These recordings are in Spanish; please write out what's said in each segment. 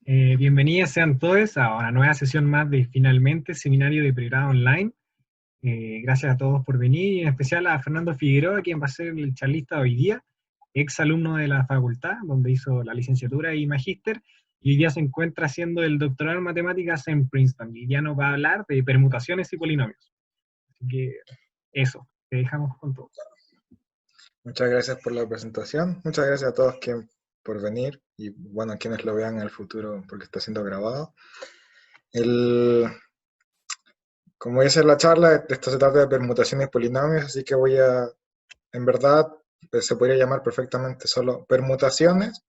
Bienvenidos sean todos a una nueva sesión más de Finalmente, seminario de pregrado online. Gracias a todos por venir y en especial a Fernando Figueroa, quien va a ser el charlista de hoy día, ex alumno de la facultad, donde hizo la licenciatura y magíster, y hoy día se encuentra haciendo el doctorado en matemáticas en Princeton, y ya nos va a hablar de permutaciones y polinomios. Así que eso, te dejamos con todo. Muchas gracias por la presentación. Muchas gracias a todos por venir y bueno, a quienes lo vean en el futuro porque está siendo grabado. Como dice la charla, esto se trata de permutaciones y polinomios, así que en verdad, pues, se podría llamar perfectamente solo permutaciones,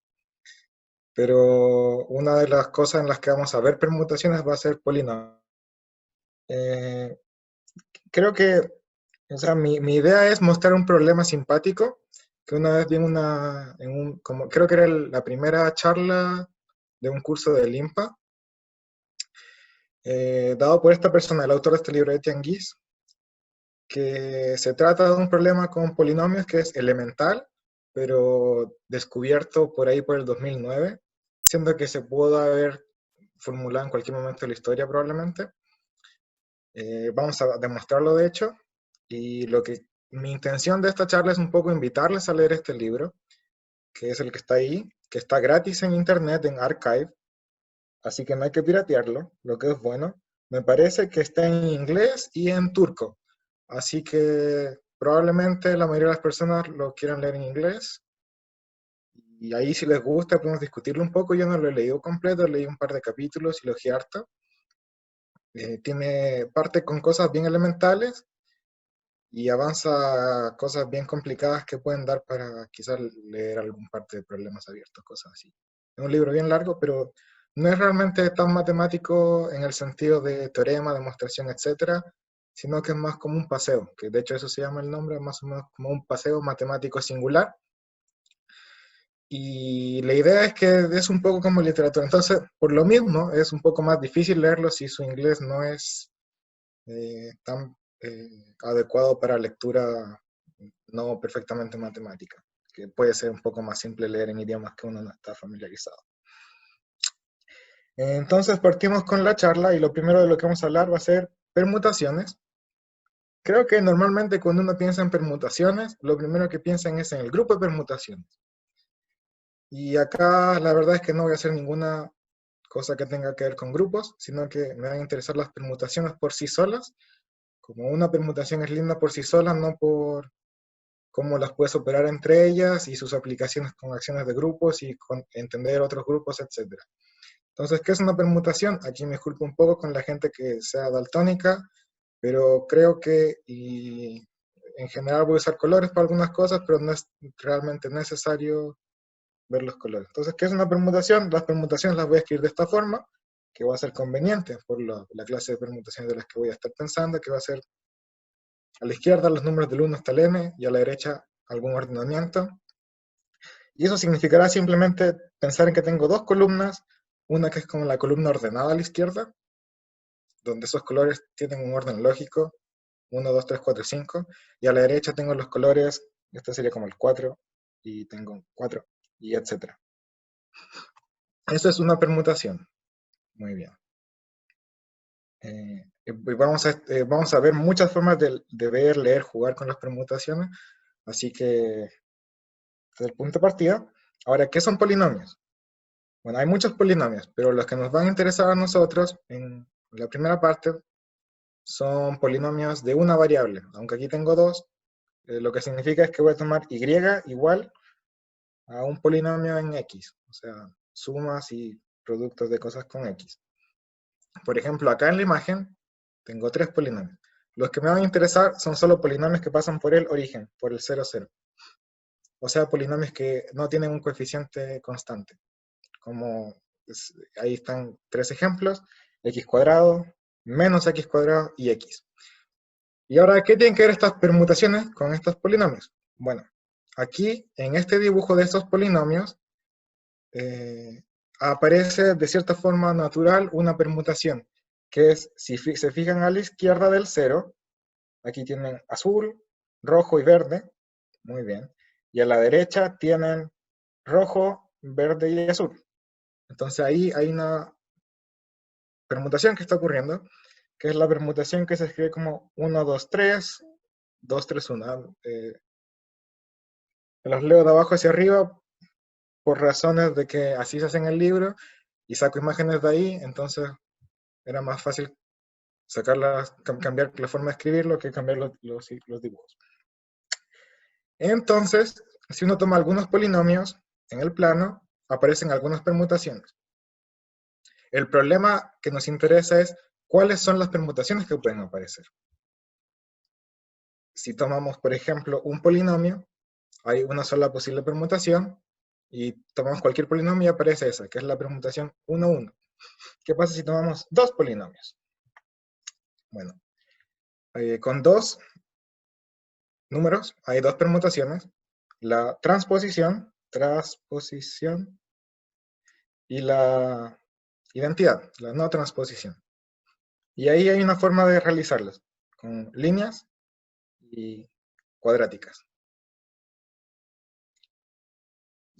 pero una de las cosas en las que vamos a ver permutaciones va a ser polinomios. Eh, Creo que, o sea, mi idea es mostrar un problema simpático que una vez vi como creo que era la primera charla de un curso del IMPA, dado por esta persona, el autor de este libro, Etienne Guise, que se trata de un problema con polinomios que es elemental, pero descubierto por ahí por el 2009, siendo que se pudo haber formulado en cualquier momento de la historia probablemente. Vamos a demostrarlo de hecho, y mi intención de esta charla es un poco invitarles a leer este libro, que es el que está ahí, que está gratis en internet, en Archive, así que no hay que piratearlo, lo que es bueno. Me parece que está en inglés y en turco, así que probablemente la mayoría de las personas lo quieran leer en inglés, y ahí si les gusta podemos discutirlo un poco. Yo no lo he leído completo, leí un par de capítulos y lo ojeé harto. Tiene parte con cosas bien elementales y avanza cosas bien complicadas que pueden dar para quizás leer algún parte de problemas abiertos, cosas así. Es un libro bien largo, pero no es realmente tan matemático en el sentido de teorema, demostración, etcétera, sino que es más como un paseo, que de hecho eso se llama el nombre, más o menos como un paseo matemático singular. Y la idea es que es un poco como literatura. Entonces, por lo mismo, es un poco más difícil leerlo si su inglés no es tan adecuado para lectura no perfectamente matemática, que puede ser un poco más simple leer en idiomas que uno no está familiarizado. Entonces partimos con la charla y lo primero de lo que vamos a hablar va a ser permutaciones. Creo que normalmente cuando uno piensa en permutaciones, lo primero que piensan es en el grupo de permutaciones. Y acá la verdad es que no voy a hacer ninguna cosa que tenga que ver con grupos, sino que me van a interesar las permutaciones por sí solas. Como una permutación es linda por sí sola, no por cómo las puedes operar entre ellas y sus aplicaciones con acciones de grupos y con entender otros grupos, etc. Entonces, ¿qué es una permutación? Aquí me disculpo un poco con la gente que sea daltónica, pero creo que en general voy a usar colores para algunas cosas, pero no es realmente necesario ver los colores. Entonces, ¿qué es una permutación? Las permutaciones las voy a escribir de esta forma, que va a ser conveniente por la clase de permutaciones de las que voy a estar pensando, que va a ser a la izquierda los números del 1 hasta el n y a la derecha algún ordenamiento. Y eso significará simplemente pensar en que tengo dos columnas, una que es como la columna ordenada a la izquierda, donde esos colores tienen un orden lógico, 1, 2, 3, 4, 5, y a la derecha tengo los colores, este sería como el 4, y tengo 4, y etcétera. Eso es una permutación. Muy bien. Vamos a ver muchas formas de ver, leer, jugar con las permutaciones, así que este es el punto de partida. Ahora, ¿qué son polinomios? Bueno, hay muchos polinomios, pero los que nos van a interesar a nosotros en la primera parte son polinomios de una variable, aunque aquí tengo dos, lo que significa es que voy a tomar y igual a un polinomio en x, o sea, sumas y productos de cosas con x. Por ejemplo, acá en la imagen tengo tres polinomios. Los que me van a interesar son solo polinomios que pasan por el origen, por el 0, 0. O sea, polinomios que no tienen un coeficiente constante. Como ahí están tres ejemplos, x cuadrado, menos x cuadrado y x. Y ahora, ¿qué tienen que ver estas permutaciones con estos polinomios? Bueno, aquí en este dibujo de estos polinomios aparece de cierta forma natural una permutación, que es, si se fijan a la izquierda del 0, aquí tienen azul, rojo y verde, muy bien, y a la derecha tienen rojo, verde y azul. Entonces ahí hay una permutación que está ocurriendo, que es la permutación que se escribe como 1, 2, 3, 2, 3, 1. Los leo de abajo hacia arriba por razones de que así se hace en el libro y saco imágenes de ahí, entonces era más fácil sacarlas, cambiar la forma de escribirlo que cambiar los dibujos. Entonces, si uno toma algunos polinomios en el plano, aparecen algunas permutaciones. El problema que nos interesa es cuáles son las permutaciones que pueden aparecer. Si tomamos, por ejemplo, un polinomio, hay una sola posible permutación, y tomamos cualquier polinomio y aparece esa, que es la permutación 1, 1. ¿Qué pasa si tomamos dos polinomios? Bueno, con dos números hay dos permutaciones, la transposición y la identidad, la no transposición. Y ahí hay una forma de realizarlas, con líneas y cuadráticas.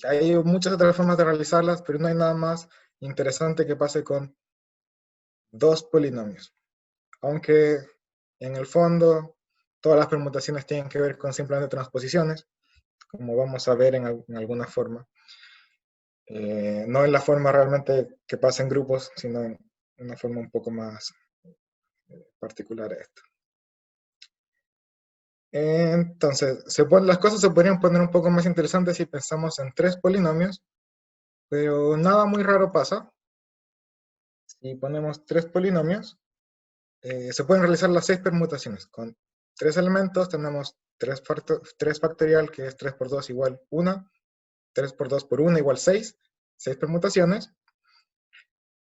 Hay muchas otras formas de realizarlas, pero no hay nada más interesante que pase con dos polinomios. Aunque en el fondo todas las permutaciones tienen que ver con simplemente transposiciones, como vamos a ver en alguna forma. No en la forma realmente que pasa en grupos, sino en una forma un poco más particular a esto. Entonces, las cosas se podrían poner un poco más interesantes si pensamos en tres polinomios, pero nada muy raro pasa. Si ponemos tres polinomios, se pueden realizar las 6 permutaciones. Con 3 elementos tenemos 3 factorial, que es 3 por 2 igual 1, 3 por 2 por 1 igual 6, 6 permutaciones,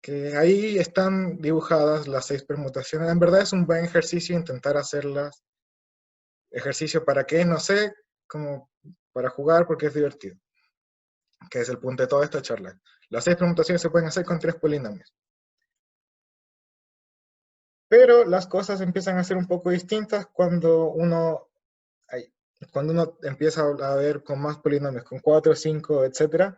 que ahí están dibujadas las 6 permutaciones. En verdad es un buen ejercicio intentar hacerlas. Ejercicio para qué, no sé, como para jugar porque es divertido, que es el punto de toda esta charla. Las 6 permutaciones se pueden hacer con 3 polinomios. Pero las cosas empiezan a ser un poco distintas cuando uno empieza a ver con más polinomios, con 4, 5, etc.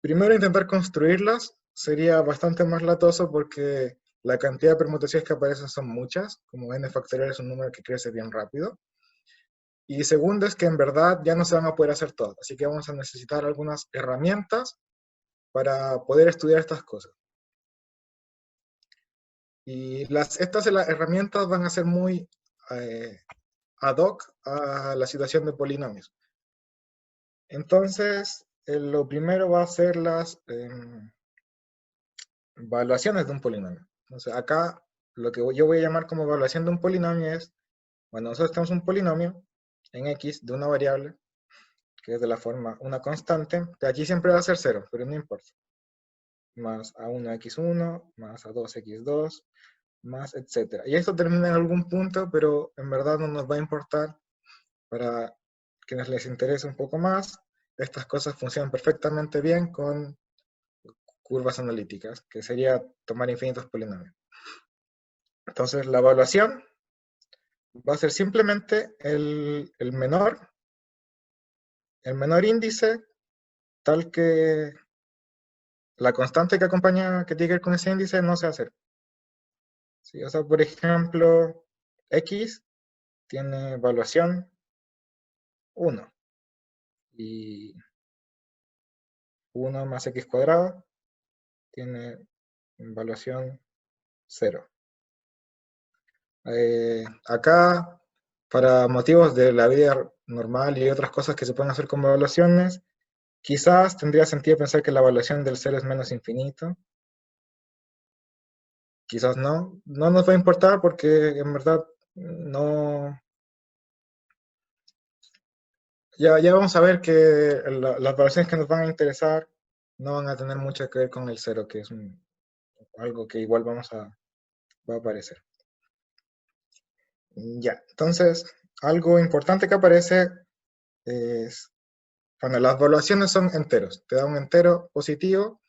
Primero intentar construirlas sería bastante más latoso porque la cantidad de permutaciones que aparecen son muchas, como n factorial es un número que crece bien rápido. Y segundo es que en verdad ya no se van a poder hacer todas, así que vamos a necesitar algunas herramientas para poder estudiar estas cosas. Y estas herramientas van a ser muy ad hoc a la situación de polinomios. Entonces, lo primero va a ser las evaluaciones de un polinomio. Entonces, acá lo que yo voy a llamar como evaluación de un polinomio es, bueno, nosotros tenemos un polinomio en x de una variable, que es de la forma una constante, que aquí siempre va a ser 0, pero no importa. Más a1x1, más a2x2, más etcétera. Y esto termina en algún punto, pero en verdad no nos va a importar. Para quienes les interese un poco más, estas cosas funcionan perfectamente bien con curvas analíticas, que sería tomar infinitos polinomios. Entonces la evaluación va a ser simplemente el menor índice, tal que la constante que acompaña, que tiene que ver con ese índice, no sea 0. ¿Sí? O sea, por ejemplo, x tiene evaluación 1 y 1 más x cuadrado tiene evaluación 0. Acá, para motivos de la vida normal y otras cosas que se pueden hacer como evaluaciones, quizás tendría sentido pensar que la evaluación del 0 es menos infinito. Quizás no. No nos va a importar porque en verdad no. Ya vamos a ver que las evaluaciones que nos van a interesar no van a tener mucho que ver con el 0, que es algo que igual va a aparecer. Ya, entonces, algo importante que aparece es, cuando las evaluaciones son enteros, te da un entero positivo,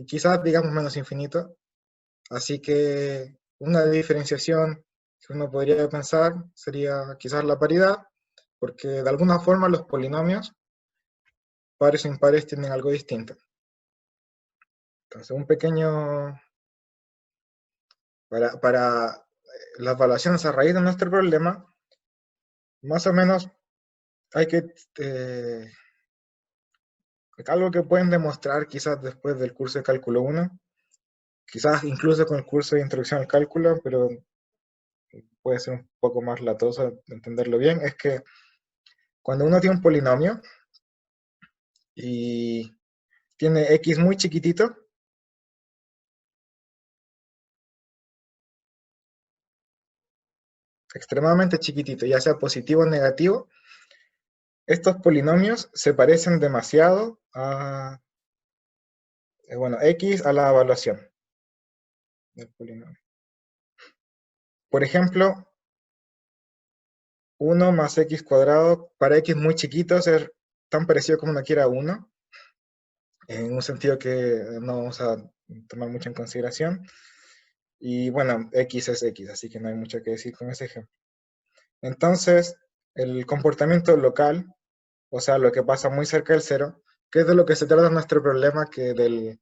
quizás digamos menos infinito, así que una diferenciación que uno podría pensar sería quizás la paridad, porque de alguna forma los polinomios, pares o impares, tienen algo distinto. Entonces, un pequeño, para las evaluaciones a raíz de nuestro problema, más o menos hay que, algo que pueden demostrar quizás después del curso de cálculo 1, quizás incluso con el curso de introducción al cálculo, pero puede ser un poco más latoso entenderlo bien, es que cuando uno tiene un polinomio y tiene x muy chiquitito, extremadamente chiquitito, ya sea positivo o negativo, estos polinomios se parecen demasiado a, bueno, x a la evaluación del polinomio. Por ejemplo, 1 más x cuadrado para x muy chiquitos es tan parecido como uno quiera a 1, en un sentido que no vamos a tomar mucho en consideración. Y bueno, x es x, así que no hay mucho que decir con ese ejemplo. Entonces, el comportamiento local, o sea, lo que pasa muy cerca del cero, que es de lo que se trata nuestro problema, que de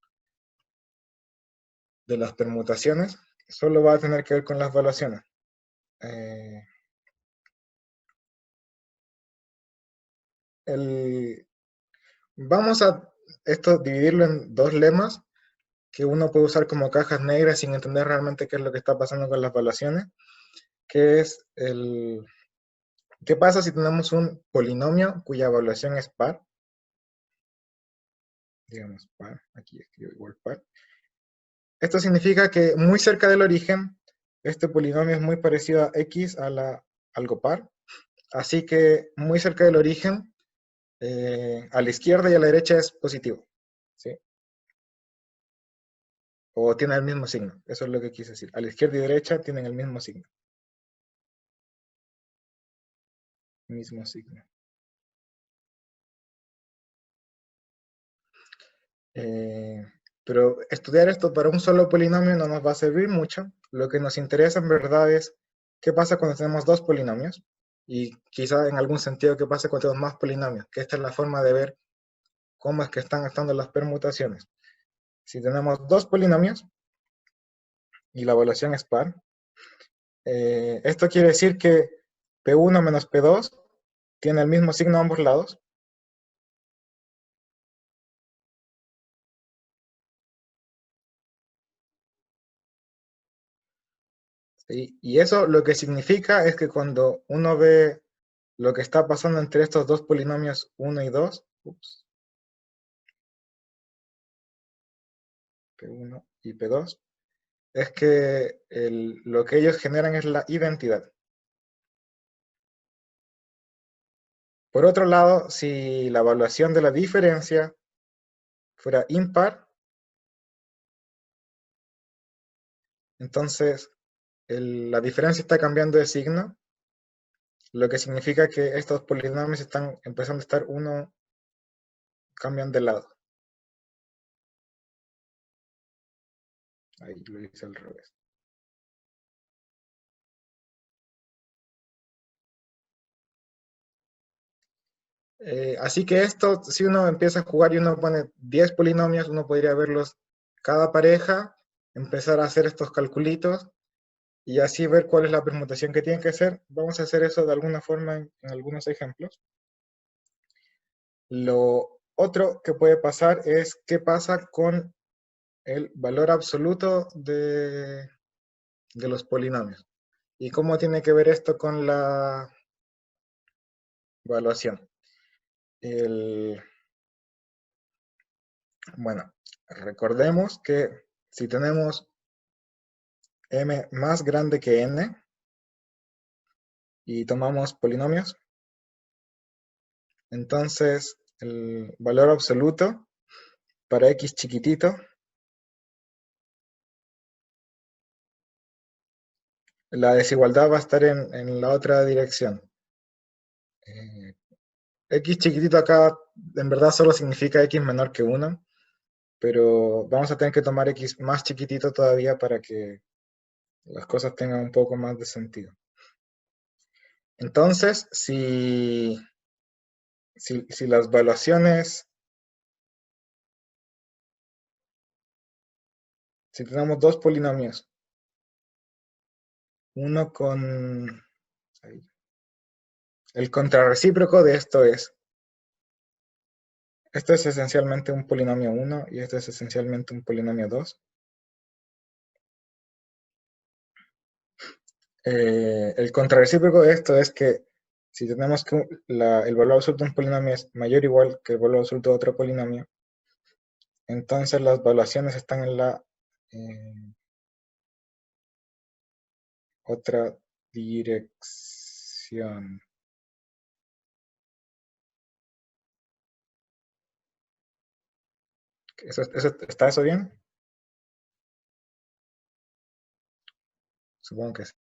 las permutaciones, solo va a tener que ver con las evaluaciones. Vamos a esto dividirlo en dos lemas que uno puede usar como cajas negras sin entender realmente qué es lo que está pasando con las evaluaciones, que es ¿qué pasa si tenemos un polinomio cuya evaluación es par? Digamos par, aquí escribo igual par. Esto significa que muy cerca del origen, este polinomio es muy parecido a x algo par, así que muy cerca del origen, a la izquierda y a la derecha es positivo, ¿sí? O tiene el mismo signo, eso es lo que quise decir. A la izquierda y derecha tienen el mismo signo. Mismo signo. Eh, pero estudiar esto para un solo polinomio no nos va a servir mucho. Lo que nos interesa en verdad es qué pasa cuando tenemos dos polinomios y quizá en algún sentido qué pasa cuando tenemos más polinomios, que esta es la forma de ver cómo es que están estando las permutaciones. Si tenemos dos polinomios y la evaluación es par, esto quiere decir que P1 menos P2 tiene el mismo signo a ambos lados. ¿Sí? Y eso lo que significa es que cuando uno ve lo que está pasando entre estos dos polinomios 1 y 2, P1 y P2, es que lo que ellos generan es la identidad. Por otro lado, si la evaluación de la diferencia fuera impar, entonces la diferencia está cambiando de signo, lo que significa que estos polinomios están empezando a estar cambian de lado. Ahí lo hice al revés. Así que esto, si uno empieza a jugar y uno pone 10 polinomios, uno podría verlos cada pareja, empezar a hacer estos calculitos y así ver cuál es la permutación que tienen que hacer. Vamos a hacer eso de alguna forma en algunos ejemplos. Lo otro que puede pasar es qué pasa con el valor absoluto de los polinomios. ¿Y cómo tiene que ver esto con la evaluación? Bueno, recordemos que si tenemos m más grande que n y tomamos polinomios, entonces el valor absoluto para x chiquitito, la desigualdad va a estar en la otra dirección. X chiquitito acá en verdad solo significa x menor que 1, pero vamos a tener que tomar x más chiquitito todavía para que las cosas tengan un poco más de sentido. Entonces, si las evaluaciones Si tenemos dos polinomios, uno con... El contrarrecíproco de esto es esencialmente un polinomio 1 y esto es esencialmente un polinomio 2. El contrarrecíproco de esto es que si tenemos que el valor absoluto de un polinomio es mayor o igual que el valor absoluto de otro polinomio, entonces las evaluaciones están en la otra dirección. ¿Está eso bien? Supongo que sí.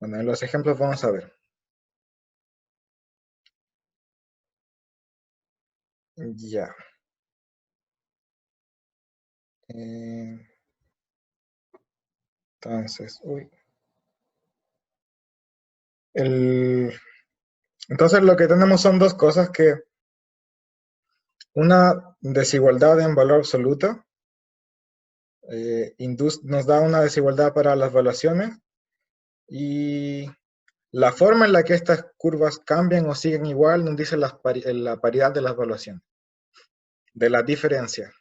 Bueno, en los ejemplos vamos a ver. Ya. Entonces, entonces lo que tenemos son dos cosas que una desigualdad en valor absoluto nos da una desigualdad para las evaluaciones y la forma en la que estas curvas cambian o siguen igual nos dice la paridad de las evaluaciones, de la diferencia.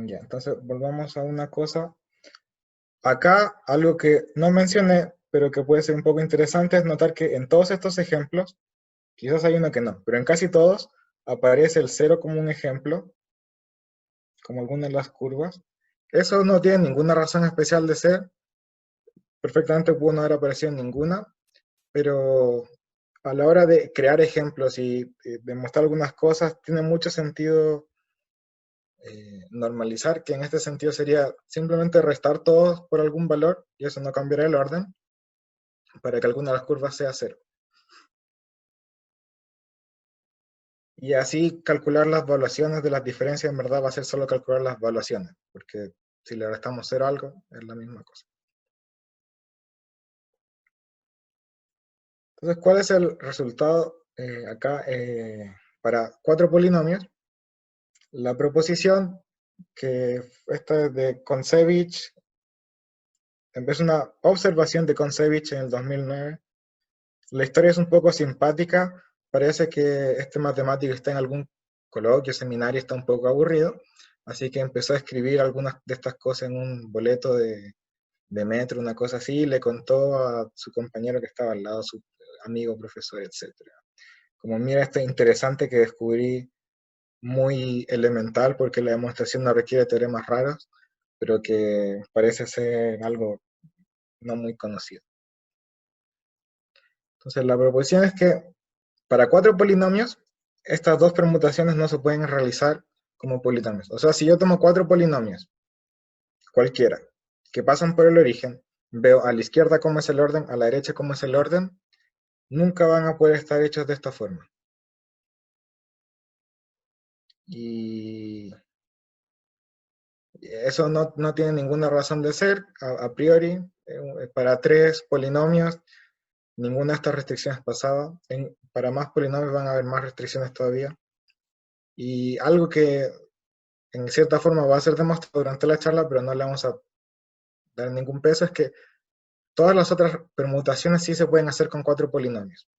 Ya, entonces volvamos a una cosa. Acá algo que no mencioné, pero que puede ser un poco interesante, es notar que en todos estos ejemplos, quizás hay uno que no, pero en casi todos aparece el cero como un ejemplo, como alguna de las curvas. Eso no tiene ninguna razón especial de ser, perfectamente pudo no haber aparecido ninguna, pero a la hora de crear ejemplos y demostrar algunas cosas, tiene mucho sentido normalizar, que en este sentido sería simplemente restar todos por algún valor, y eso no cambiará el orden, para que alguna de las curvas sea cero. Y así calcular las evaluaciones de las diferencias en verdad va a ser solo calcular las evaluaciones, porque si le restamos cero a algo, es la misma cosa. Entonces, ¿cuál es el resultado acá para cuatro polinomios? La proposición, que esta es de Kontsevich, es una observación de Kontsevich en el 2009. La historia es un poco simpática, parece que este matemático está en algún coloquio, seminario, está un poco aburrido, así que empezó a escribir algunas de estas cosas en un boleto de metro, una cosa así, y le contó a su compañero que estaba al lado, su amigo, profesor, etcétera. Como mira, esto es interesante que descubrí muy elemental porque la demostración no requiere teoremas raros, pero que parece ser algo no muy conocido. Entonces la proposición es que para cuatro polinomios, estas dos permutaciones no se pueden realizar como polinomios. O sea, si yo tomo cuatro polinomios, cualquiera, que pasan por el origen, veo a la izquierda cómo es el orden, a la derecha cómo es el orden, nunca van a poder estar hechos de esta forma. Y eso no tiene ninguna razón de ser, a priori, para tres polinomios, ninguna de estas restricciones pasaba. Para más polinomios van a haber más restricciones todavía. Y algo que en cierta forma va a ser demostrado durante la charla, pero no le vamos a dar ningún peso, es que todas las otras permutaciones sí se pueden hacer con cuatro polinomios.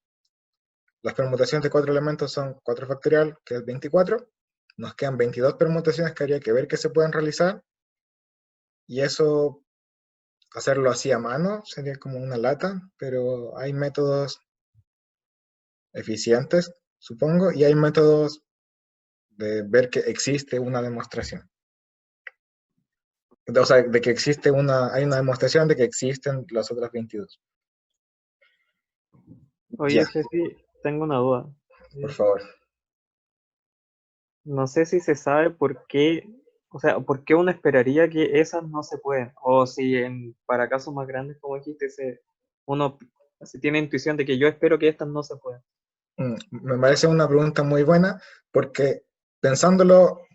Las permutaciones de cuatro elementos son 4 factorial, que es 24. Nos quedan 22 permutaciones que habría que ver que se pueden realizar. Y eso, hacerlo así a mano, sería como una lata, pero hay métodos eficientes, supongo, y hay métodos de ver que existe una demostración. O sea, de que existe hay una demostración de que existen las otras 22. Oye, Ya, Ceci, tengo una duda. por favor. No sé si se sabe por qué, o sea, por qué uno esperaría que esas no se pueden. O si para casos más grandes, como dijiste, uno se tiene intuición de que yo espero que estas no se puedan. Me parece una pregunta muy buena, porque pensándolo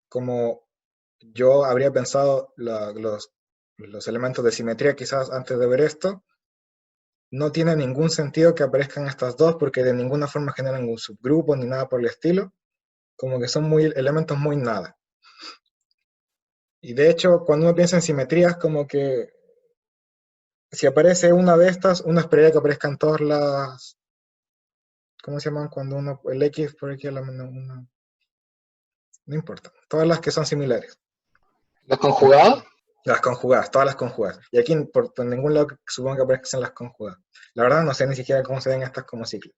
como yo habría pensado los elementos de simetría quizás antes de ver esto, no tiene ningún sentido que aparezcan estas dos porque de ninguna forma generan un subgrupo ni nada por el estilo. como que son muy elementos muy nada. Y de hecho, cuando uno piensa en simetrías, como que si aparece una de estas, uno esperaría que aparezcan todas las, ¿cómo se llaman? Cuando uno, el X por aquí, no importa, todas las que son similares. ¿Los conjugados? Las conjugadas, todas las conjugadas. Y aquí por ningún lado supongo que aparecen las conjugadas. La verdad no sé ni siquiera cómo se ven estas como ciclos.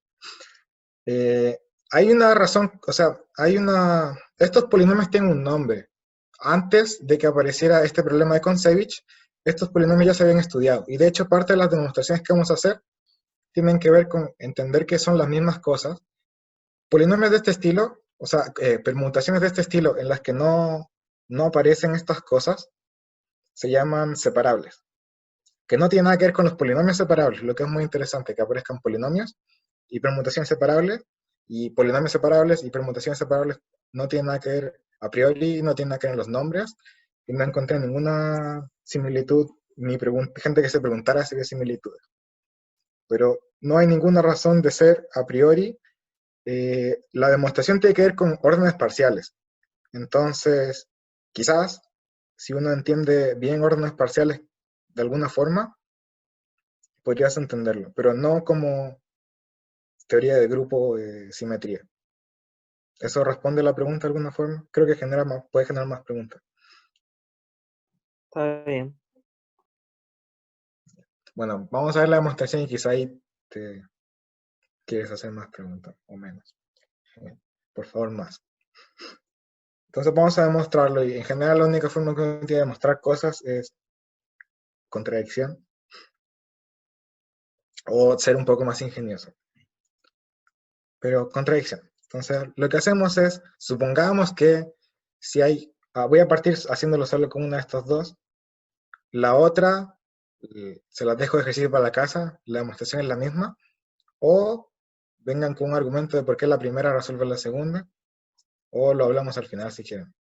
Hay una razón, o sea, estos polinomios tienen un nombre. Antes de que apareciera este problema de Kontsevich, estos polinomios ya se habían estudiado. Y de hecho parte de las demostraciones que vamos a hacer tienen que ver con entender que son las mismas cosas. Polinomios de este estilo, o sea, permutaciones de este estilo en las que no aparecen estas cosas, se llaman separables. Que no tiene nada que ver con los polinomios separables, lo que es muy interesante, que aparezcan polinomios y permutaciones separables, y polinomios separables y permutaciones separables no tienen nada que ver, a priori no tienen nada que ver en los nombres, y no encontré ninguna similitud, ni gente que se preguntara si había similitudes. Pero no hay ninguna razón de ser a priori. La demostración tiene que ver con órdenes parciales. Entonces, quizás, si uno entiende bien órdenes parciales de alguna forma, podrías entenderlo, pero no como teoría de grupo simetría. ¿Eso responde a la pregunta de alguna forma? Creo que puede generar más preguntas. Está bien. Bueno, vamos a ver la demostración y quizá ahí te quieres hacer más preguntas o menos. Por favor, más. Entonces vamos a demostrarlo y en general la única forma que uno tiene de demostrar cosas es contradicción o ser un poco más ingenioso. Pero contradicción. Entonces lo que hacemos es, supongamos que si hay, voy a partir haciéndolo solo con una de estas dos, la otra se las dejo de ejercicio para la casa, la demostración es la misma, o vengan con un argumento de por qué la primera resuelve la segunda, o lo hablamos al final si quieren.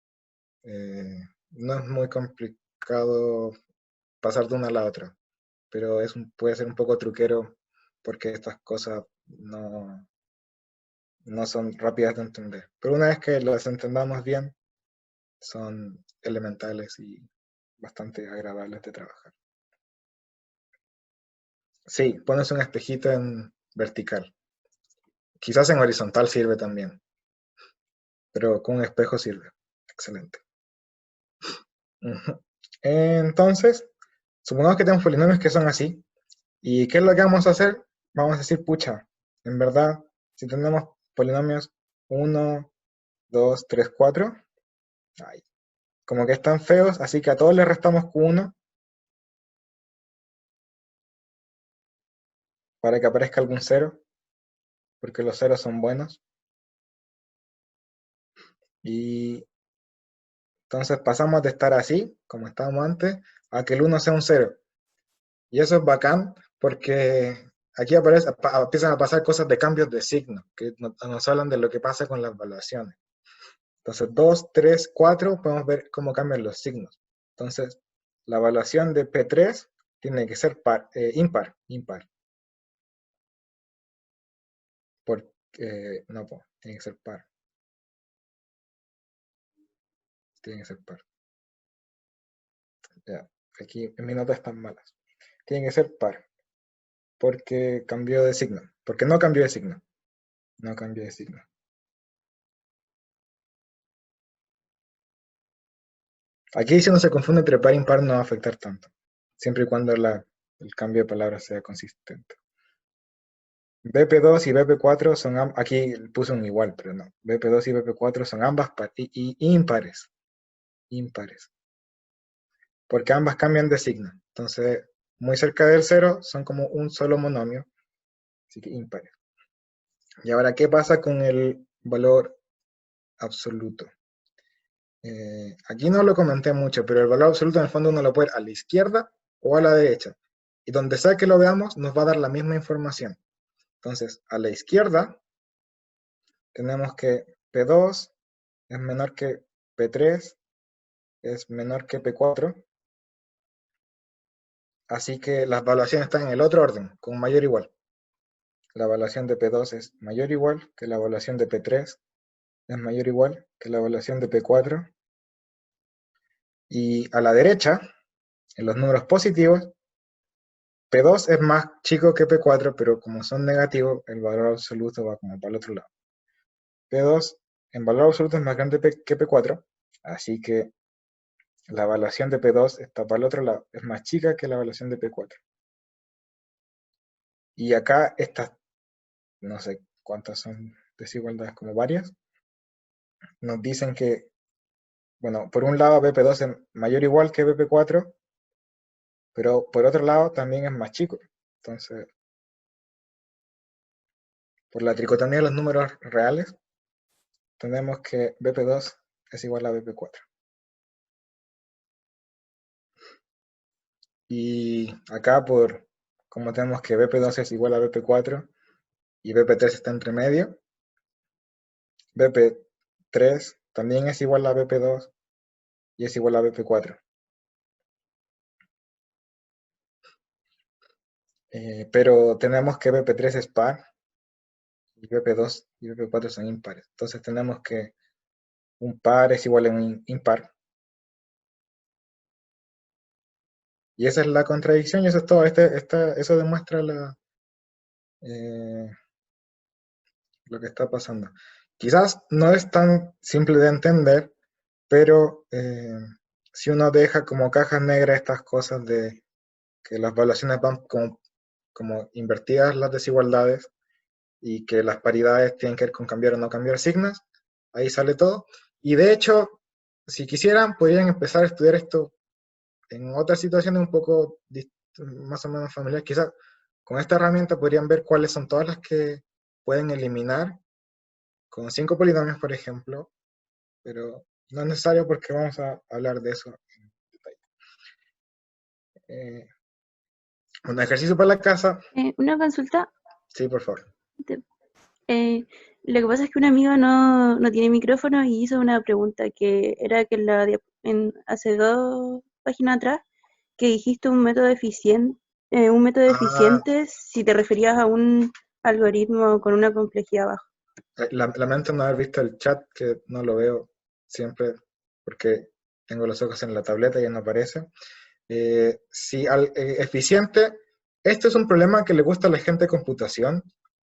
No es muy complicado pasar de una a la otra, pero puede ser un poco truquero porque estas cosas no son rápidas de entender. Pero una vez que las entendamos bien, son elementales y bastante agradables de trabajar. Sí, pones un espejito en vertical. Quizás en horizontal sirve también, pero con un espejo sirve. Excelente. Entonces, supongamos que tenemos polinomios que son así. ¿Y qué es lo que vamos a hacer? Vamos a decir, pucha, en verdad, si tenemos polinomios 1, 2, 3, 4, como que están feos, así que a todos les restamos Q1 para que aparezca algún cero, porque los ceros son buenos. Y entonces pasamos de estar así, como estábamos antes, a que el 1 sea un 0. Y eso es bacán, porque aquí empiezan a pasar cosas de cambios de signo, que nos hablan de lo que pasa con las evaluaciones. Entonces 2, 3, 4, podemos ver cómo cambian los signos. Entonces, la evaluación de P3 tiene que ser impar. No, tiene que ser par. Tiene que ser par. Ya, aquí en mi nota están malas. Tiene que ser par. Porque cambió de signo. Porque no cambió de signo. No cambió de signo. Aquí si uno se confunde entre par e impar no va a afectar tanto. Siempre y cuando el cambio de palabra sea consistente. BP2 y BP4 son, aquí puse un igual, pero no. BP2 y BP4 son ambas impares. Impares. Porque ambas cambian de signo. Entonces, muy cerca del cero son como un solo monomio. Así que impares. Y ahora, ¿qué pasa con el valor absoluto? Aquí no lo comenté mucho, pero el valor absoluto en el fondo uno lo puede ver a la izquierda o a la derecha. Y donde sea que lo veamos, nos va a dar la misma información. Entonces, a la izquierda tenemos que P2 es menor que P3, es menor que P4. Así que las evaluaciones están en el otro orden, con mayor o igual. La evaluación de P2 es mayor o igual que la evaluación de P3, es mayor o igual que la evaluación de P4. Y a la derecha, en los números positivos, P2 es más chico que P4, pero como son negativos, el valor absoluto va como para el otro lado. P2 en valor absoluto es más grande que P4, así que la evaluación de P2 está para el otro lado, es más chica que la evaluación de P4. Y acá estas, no sé cuántas son desigualdades, como varias, nos dicen que, bueno, por un lado BP2 es mayor o igual que BP4, pero por otro lado también es más chico. Entonces, por la tricotomía de los números reales, tenemos que BP2 es igual a BP4. Y acá, como tenemos que BP2 es igual a BP4 y BP3 está entre medio, BP3 también es igual a BP2 y es igual a BP4. Pero tenemos que BP3 es par y BP2 y BP4 son impares. Entonces tenemos que un par es igual a un impar. Y esa es la contradicción y eso es todo. Eso demuestra eh, lo que está pasando. Quizás no es tan simple de entender, pero si uno deja como cajas negras estas cosas de que las evaluaciones van como invertidas las desigualdades y que las paridades tienen que ver con cambiar o no cambiar signos, ahí sale todo. Y de hecho, si quisieran, podrían empezar a estudiar esto en otras situaciones un poco más o menos familiares. Quizás con esta herramienta podrían ver cuáles son todas las que pueden eliminar con 5 polinomios, por ejemplo, pero no es necesario porque vamos a hablar de eso en detalle. Un ejercicio para la casa. Una consulta. Sí, por favor. Lo que pasa es que un amigo no tiene micrófono y hizo una pregunta que era que hace 2 páginas atrás que dijiste un método eficiente si te referías a un algoritmo con una complejidad baja. Lamento no haber visto el chat, que no lo veo siempre porque tengo los ojos en la tableta y no aparece. Sí, eficiente, este es un problema que le gusta a la gente de computación,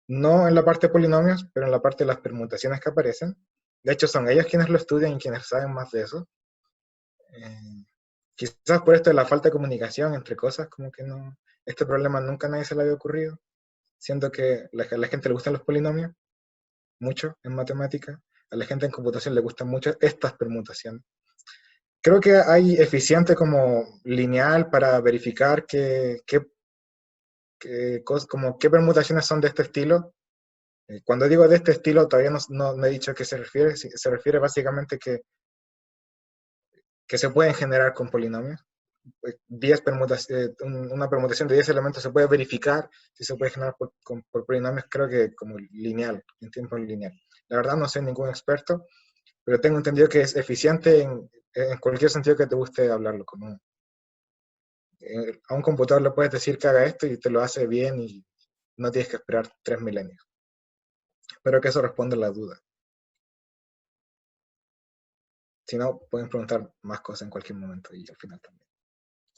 no en la parte de polinomios, pero en la parte de las permutaciones que aparecen. De hecho, son ellos quienes lo estudian y quienes saben más de eso. Quizás por esto de la falta de comunicación entre cosas, como que no, este problema nunca a nadie se le había ocurrido, siendo que a la gente le gustan los polinomios, mucho en matemática, a la gente en computación le gustan mucho estas permutaciones. Creo que hay eficiente como lineal para verificar qué permutaciones son de este estilo. Cuando digo de este estilo, todavía no he dicho a qué se refiere. Se refiere básicamente que se pueden generar con polinomios. 10 una permutación de 10 elementos se puede verificar si se puede generar por polinomios, creo que como lineal, en tiempo lineal. La verdad no soy ningún experto, pero tengo entendido que es eficiente en cualquier sentido que te guste hablarlo. A un computador le puedes decir que haga esto y te lo hace bien y no tienes que esperar 3 milenios. Espero que eso responda a la duda. Si no, pueden preguntar más cosas en cualquier momento y al final también.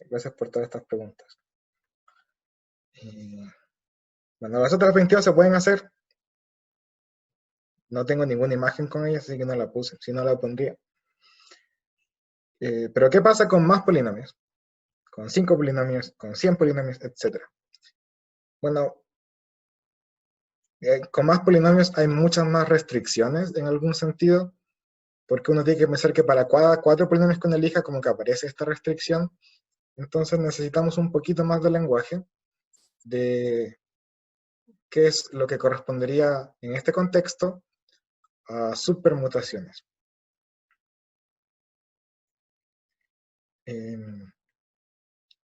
Gracias por todas estas preguntas. Bueno, las otras 22 se pueden hacer. No tengo ninguna imagen con ellas, así que no la puse. Si no, la pondría. Pero ¿qué pasa con más polinomios? Con 5 polinomios, con 100 polinomios, etc. Bueno, con más polinomios hay muchas más restricciones en algún sentido, porque uno tiene que pensar que para cada 4 polinomios que uno elija, como que aparece esta restricción. Entonces necesitamos un poquito más de lenguaje de qué es lo que correspondería en este contexto a subpermutaciones.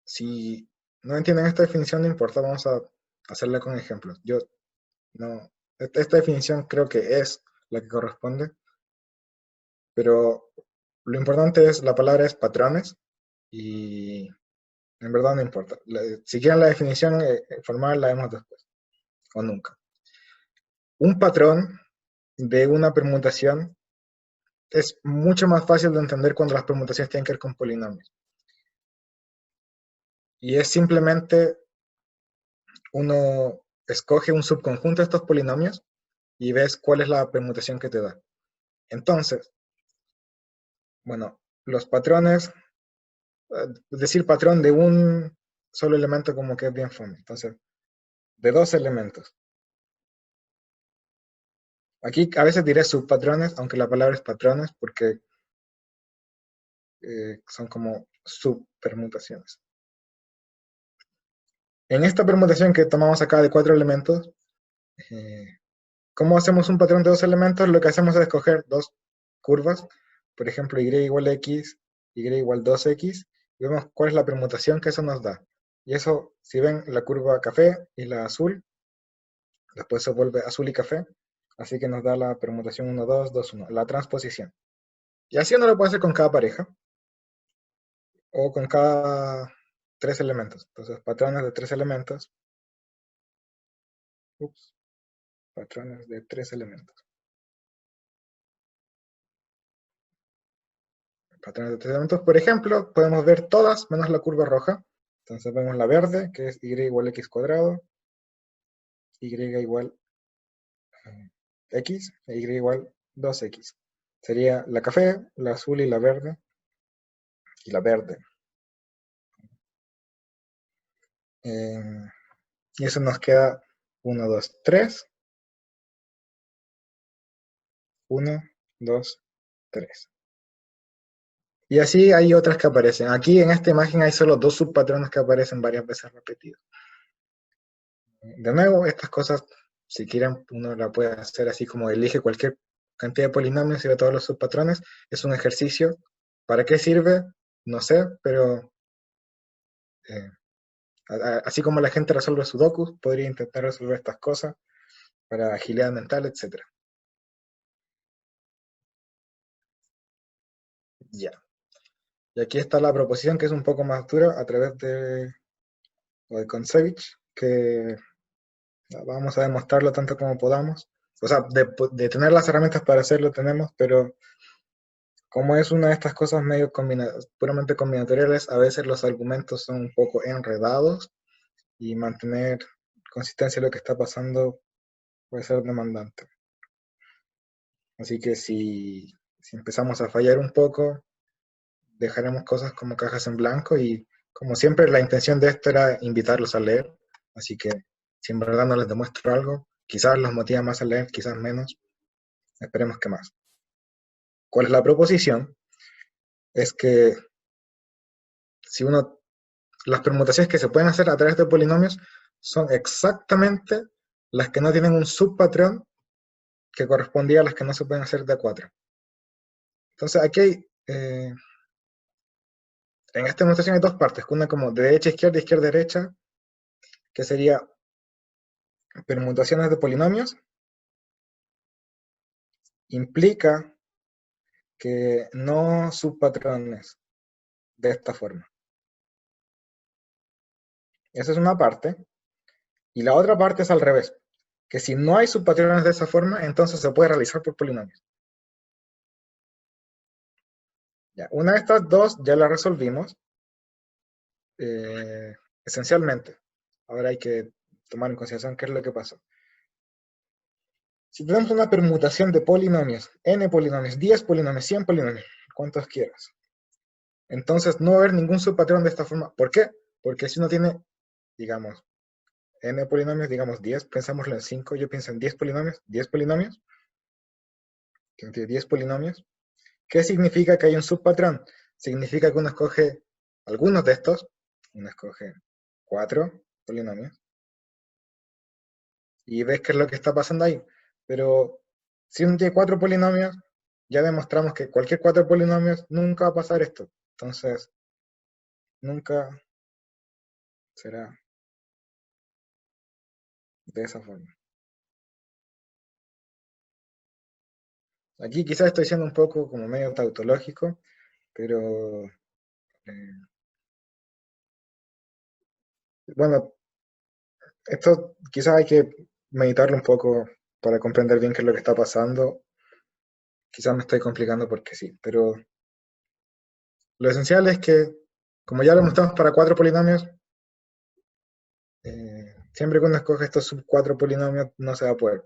Si no entienden esta definición, no importa, vamos a hacerla con ejemplos. Esta definición creo que es la que corresponde, pero lo importante es, la palabra es patrones, y en verdad no importa. Si quieren la definición formal, la vemos después, o nunca. Un patrón de una permutación es mucho más fácil de entender cuando las permutaciones tienen que ver con polinomios. Y es simplemente uno escoge un subconjunto de estos polinomios y ves cuál es la permutación que te da. Entonces, bueno, los patrones, decir patrón de un solo elemento como que es bien fome. Entonces, de dos elementos. Aquí a veces diré subpatrones, aunque la palabra es patrones, porque son como subpermutaciones. En esta permutación que tomamos acá de 4 elementos, ¿cómo hacemos un patrón de 2 elementos? Lo que hacemos es escoger dos curvas, por ejemplo, y igual a x, y igual 2x, y vemos cuál es la permutación que eso nos da. Y eso, si ven la curva café y la azul, después se vuelve azul y café, así que nos da la permutación 1, 2, 2, 1, la transposición. Y así uno lo puede hacer con cada pareja, o con cada 3 elementos. Entonces, patrones de 3 elementos. Ups, patrones de 3 elementos. Patrones de 3 elementos, por ejemplo, podemos ver todas menos la curva roja. Entonces vemos la verde, que es y igual a x cuadrado, y igual x, e y igual 2x. Sería la café, la azul y la verde. Y la verde. Y eso nos queda 1, 2, 3. 1, 2, 3. Y así hay otras que aparecen. Aquí en esta imagen hay solo dos subpatrones que aparecen varias veces repetidos. De nuevo, estas cosas, si quieren, uno la puede hacer así como elige cualquier cantidad de polinomios y ve todos los subpatrones. Es un ejercicio. ¿Para qué sirve? No sé, pero eh, así como la gente resuelve sudokus, podría intentar resolver estas cosas para agilidad mental, etc. Ya. Y aquí está la proposición que es un poco más dura a través de Kontsevich, que vamos a demostrarlo tanto como podamos. O sea, de tener las herramientas para hacerlo tenemos, pero como es una de estas cosas medio puramente combinatoriales, a veces los argumentos son un poco enredados y mantener consistencia en lo que está pasando puede ser demandante. Así que si empezamos a fallar un poco, dejaremos cosas como cajas en blanco y como siempre la intención de esto era invitarlos a leer, así que si en verdad no les demuestro algo, quizás los motiva más a leer, quizás menos, esperemos que más. ¿Cuál es la proposición? Es que si las permutaciones que se pueden hacer a través de polinomios son exactamente las que no tienen un subpatrón que correspondía a las que no se pueden hacer de a 4. Entonces aquí hay, en esta demostración hay dos partes, una como de derecha a izquierda, izquierda a derecha, que sería permutaciones de polinomios, implica que no subpatrones de esta forma. Esa es una parte. Y la otra parte es al revés, que si no hay subpatrones de esa forma, entonces se puede realizar por polinomios. Ya, una de estas dos ya la resolvimos, esencialmente. Ahora hay que tomar en consideración qué es lo que pasó. Si tenemos una permutación de polinomios, n polinomios, 10 polinomios, 100 polinomios, cuantos quieras, entonces no va a haber ningún subpatrón de esta forma. ¿Por qué? Porque si uno tiene, digamos, n polinomios, digamos 10, pensámoslo en 5, yo pienso en 10 polinomios, que tiene 10 polinomios. ¿Qué significa que hay un subpatrón? Significa que uno escoge algunos de estos, uno escoge 4 polinomios, y ves qué es lo que está pasando ahí. Pero si uno tiene 4 polinomios, ya demostramos que cualquier 4 polinomios nunca va a pasar esto. Entonces, nunca será de esa forma. Aquí quizás estoy siendo un poco como medio tautológico, pero bueno, esto quizás hay que meditarlo un poco para comprender bien qué es lo que está pasando. Quizás me estoy complicando porque sí, pero lo esencial es que, como ya lo mostramos para 4 polinomios, siempre que uno escoge estos sub 4 polinomios no se va a poder.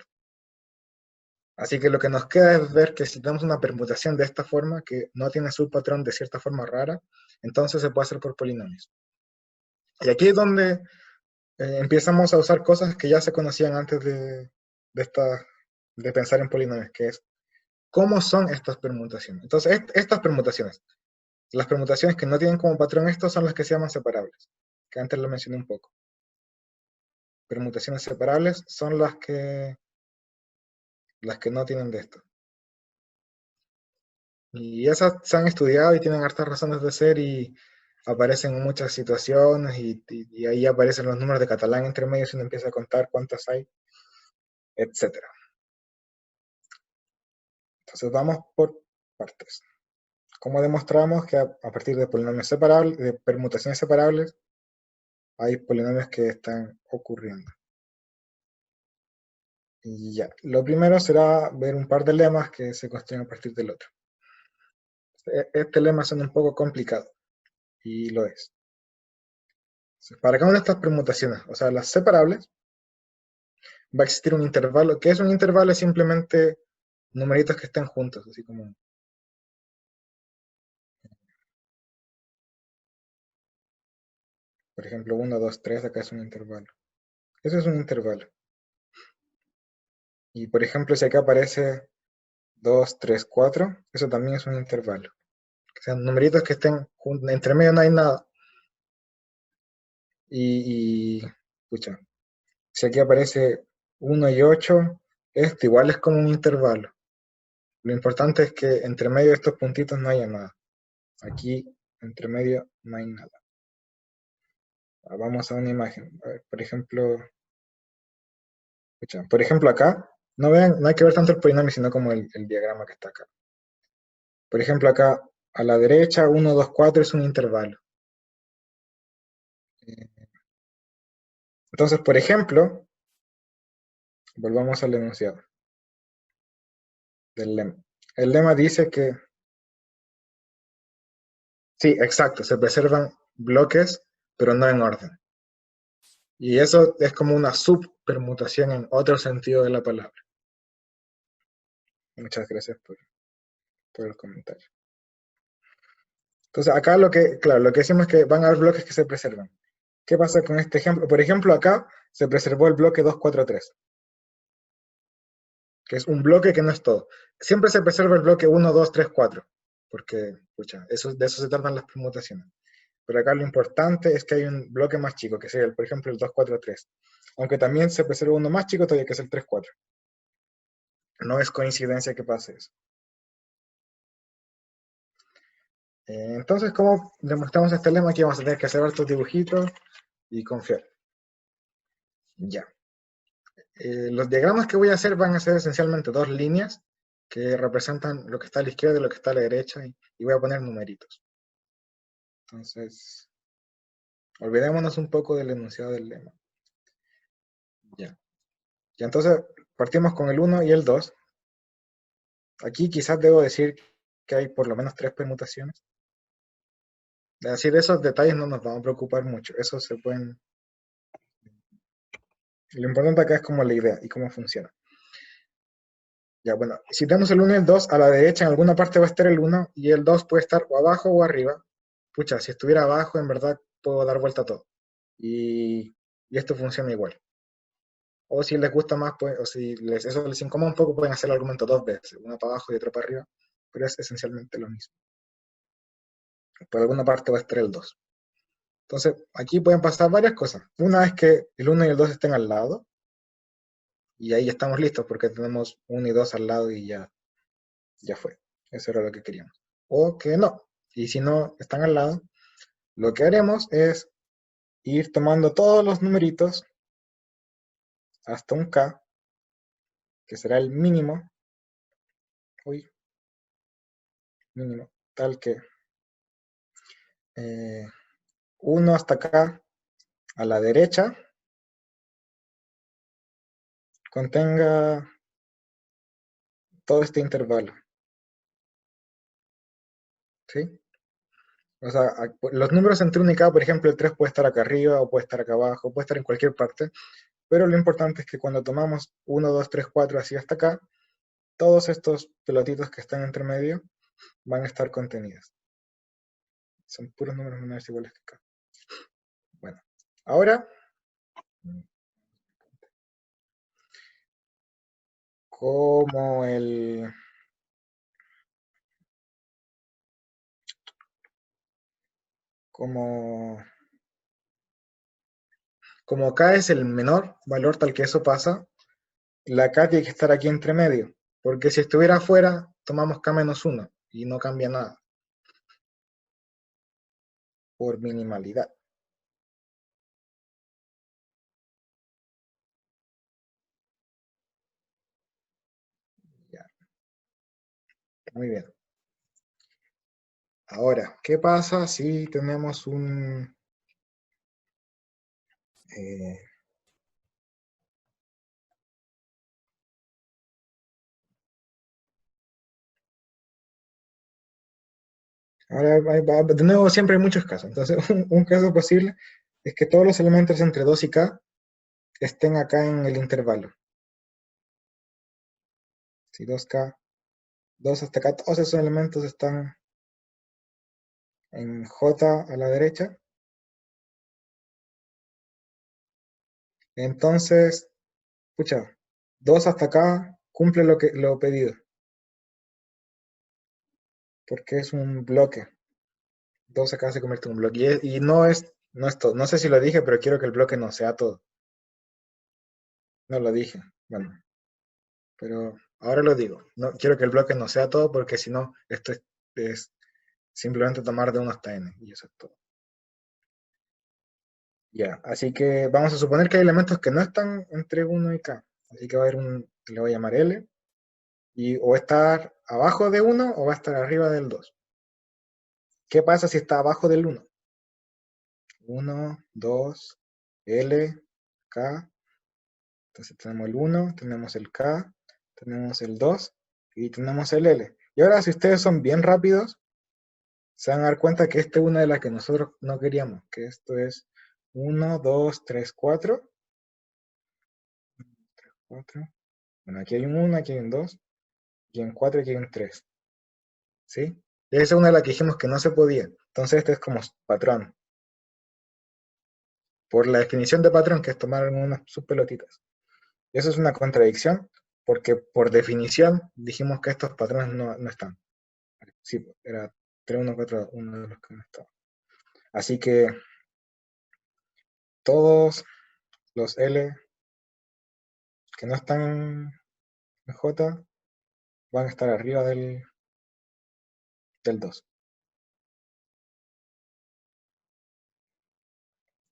Así que lo que nos queda es ver que si tenemos una permutación de esta forma, que no tiene subpatrón de cierta forma rara, entonces se puede hacer por polinomios. Y aquí es donde empezamos a usar cosas que ya se conocían antes de pensar en polinomios, que es cómo son estas permutaciones. Entonces, estas permutaciones, las permutaciones que no tienen como patrón esto son las que se llaman separables, que antes lo mencioné un poco. Permutaciones separables son las que no tienen de esto. Y esas se han estudiado y tienen hartas razones de ser y aparecen en muchas situaciones y ahí aparecen los números de Catalán entre medio si uno empieza a contar cuántas hay, etc. Entonces vamos por partes. ¿Cómo demostramos que a partir de polinomios separables, de permutaciones separables, hay polinomios que están ocurriendo? Y ya, lo primero será ver un par de lemas que se construyen a partir del otro. Este lema suena un poco complicado, y lo es. Para cada una de estas permutaciones, o sea, las separables, va a existir un intervalo. ¿Qué es un intervalo? Es simplemente numeritos que estén juntos, así como... Por ejemplo, 1, 2, 3, acá es un intervalo. Eso es un intervalo. Y por ejemplo, si acá aparece 2, 3, 4, eso también es un intervalo. Que sean numeritos que estén juntos, entre medio no hay nada. Pucha, si aquí aparece 1 y 8, esto igual es como un intervalo. Lo importante es que entre medio de estos puntitos no haya nada. Aquí, entre medio, no hay nada. Vamos a una imagen. A ver, por ejemplo, acá, no vean, no hay que ver tanto el polinomio, sino como el diagrama que está acá. Por ejemplo, acá, a la derecha, 1, 2, 4 es un intervalo. Entonces, por ejemplo, volvamos al enunciado del lema. El lema dice que, sí, exacto, se preservan bloques, pero no en orden. Y eso es como una subpermutación en otro sentido de la palabra. Muchas gracias por el comentario. Entonces, acá lo que decimos es que van a haber bloques que se preservan. ¿Qué pasa con este ejemplo? Por ejemplo, acá se preservó el bloque 2, 4, 3, que es un bloque que no es todo. Siempre se preserva el bloque 1, 2, 3, 4, porque, pucha, de eso se tratan las permutaciones. Pero acá lo importante es que hay un bloque más chico, que sería, por ejemplo, el 2, 4, 3. Aunque también se preserva uno más chico todavía, que es el 3, 4. No es coincidencia que pase eso. Entonces, ¿cómo demostramos este lema? Aquí vamos a tener que hacer estos dibujitos y confiar. Ya. Los diagramas que voy a hacer van a ser esencialmente dos líneas que representan lo que está a la izquierda y lo que está a la derecha, y voy a poner numeritos. Entonces, olvidémonos un poco del enunciado del lema. Ya. Y entonces, partimos con el 1 y el 2. Aquí quizás debo decir que hay por lo menos 3 permutaciones. Es decir, esos detalles no nos vamos a preocupar mucho. Esos se pueden... Lo importante acá es como la idea y cómo funciona. Ya, bueno, si tenemos el 1 y el 2, a la derecha en alguna parte va a estar el 1 y el 2 puede estar o abajo o arriba. Pucha, si estuviera abajo, en verdad puedo dar vuelta a todo. Y esto funciona igual. O si les gusta más, pues, o si eso les incomoda un poco, pueden hacer el argumento dos veces, una para abajo y otra para arriba, pero es esencialmente lo mismo. Por alguna parte va a estar el 2. Entonces, aquí pueden pasar varias cosas. Una es que el 1 y el 2 estén al lado, y ahí estamos listos porque tenemos 1 y 2 al lado y ya fue. Eso era lo que queríamos. O que no. Y si no están al lado, lo que haremos es ir tomando todos los numeritos hasta un k, que será el mínimo, mínimo, tal que 1 hasta acá a la derecha contenga todo este intervalo. ¿sí? O sea, los números entre 1 y k, por ejemplo, el 3 puede estar acá arriba, o puede estar acá abajo, puede estar en cualquier parte, pero lo importante es que cuando tomamos 1, 2, 3, 4, así hasta acá, todos estos pelotitos que están entre medio van a estar contenidos. Son puros números menores iguales que k. Bueno, ahora, como como k es el menor valor tal que eso pasa, la k tiene que estar aquí entre medio, porque si estuviera afuera, tomamos k menos 1 y no cambia nada, por minimalidad. Ya, muy bien. Ahora, ¿qué pasa si tenemos un... ahora, de nuevo, siempre hay muchos casos. Entonces, un caso posible es que todos los elementos entre 2 y k estén acá en el intervalo. Si 2k, 2 hasta acá, todos esos elementos están en j a la derecha. Entonces, pucha, 2 hasta acá cumple lo pedido, porque es un bloque. 2 acá se convierte en un bloque. Y no es todo. No sé si lo dije, pero quiero que el bloque no sea todo. No lo dije. Bueno, pero ahora lo digo. No, quiero que el bloque no sea todo, porque si no, esto es simplemente tomar de 1 hasta n, y eso es todo. Ya, así que vamos a suponer que hay elementos que no están entre 1 y k. Así que va a haber le voy a llamar L, y o va a estar abajo de 1 o va a estar arriba del 2. ¿Qué pasa si está abajo del 1? 1, 2, L, K. Entonces tenemos el 1, tenemos el K, tenemos el 2 y tenemos el L. Y ahora, si ustedes son bien rápidos, se van a dar cuenta que esta es una de las que nosotros no queríamos, que esto es 1, 2, 3, 4. 4. Bueno, aquí hay un 1, aquí hay un 2, y en 4 aquí hay un 3. ¿Sí? Y esa es una de las que dijimos que no se podía. Entonces este es como patrón. Por la definición de patrón, que es tomar unas subpelotitas. Y eso es una contradicción, porque por definición dijimos que estos patrones no están. Sí, era 3, 1, 4, uno de los que no estaba. Así que todos los L que no están en J van a estar arriba del 2.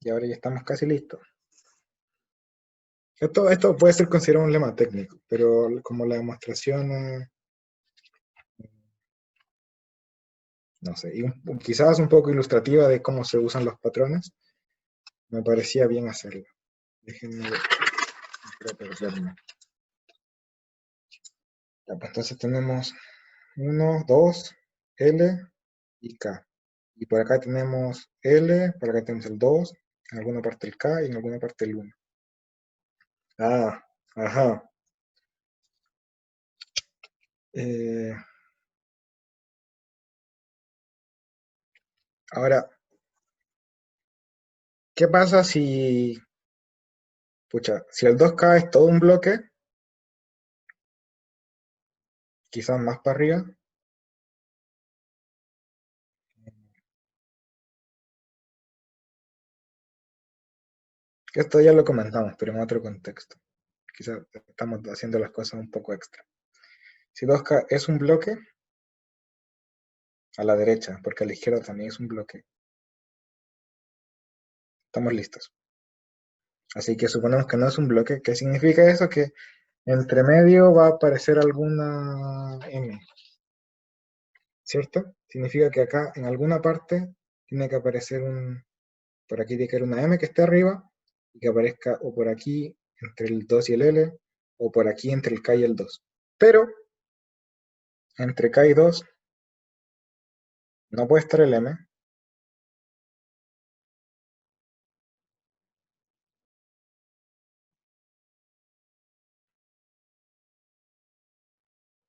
Y ahora ya estamos casi listos. Esto puede ser considerado un lema técnico, pero como la demostración, no sé, y quizás un poco ilustrativa de cómo se usan los patrones, me parecía bien hacerlo. Déjenme perderme. Ya, pues entonces tenemos 1, 2, L y K. Y por acá tenemos L, por acá tenemos el 2, en alguna parte el K y en alguna parte el 1. Ah, ajá. Ahora, ¿qué pasa si, pucha, si el 2K es todo un bloque, quizás más para arriba? Esto ya lo comentamos, pero en otro contexto. Quizás estamos haciendo las cosas un poco extra. Si 2K es un bloque, a la derecha, porque a la izquierda también es un bloque. Estamos listos. Así que suponemos que no es un bloque. ¿Qué significa eso? Que entre medio va a aparecer alguna M. ¿Cierto? Significa que acá en alguna parte tiene que aparecer por aquí tiene que haber una M que esté arriba, y que aparezca o por aquí entre el 2 y el L, o por aquí entre el K y el 2. Pero entre K y 2 No puede estar el M.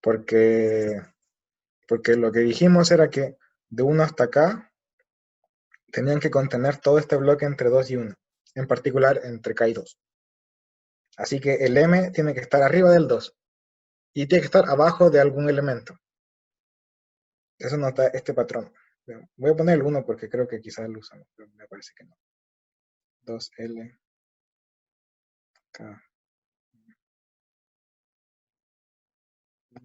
Porque, porque lo que dijimos era que de 1 hasta acá tenían que contener todo este bloque entre 2 y 1, en particular entre K y 2. Así que el M tiene que estar arriba del 2 y tiene que estar abajo de algún elemento. Eso no está este patrón. Voy a poner el 1 porque creo que quizás lo usamos, pero me parece que no. 2L, K,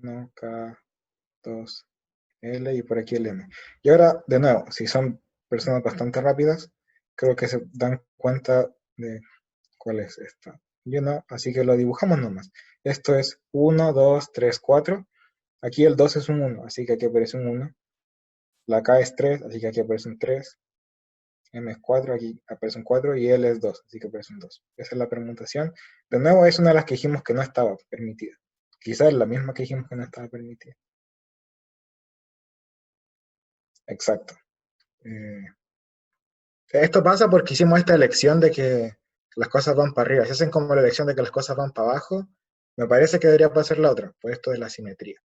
1, K, 2, L y por aquí el M. Y ahora, de nuevo, si son personas bastante rápidas, creo que se dan cuenta de cuál es esta. Yo no, así que lo dibujamos nomás. Esto es 1, 2, 3, 4. Aquí el 2 es un 1, así que aquí aparece un 1. La K es 3, así que aquí aparece un 3. M es 4, aquí aparece un 4 y L es 2, así que aparece un 2. Esa es la permutación. De nuevo, es una de las que dijimos que no estaba permitida. Quizás la misma que dijimos que no estaba permitida. Exacto. Esto pasa porque hicimos esta elección de que las cosas van para arriba. Si hacen como la elección de que las cosas van para abajo, me parece que debería pasar la otra, pues esto de la simetría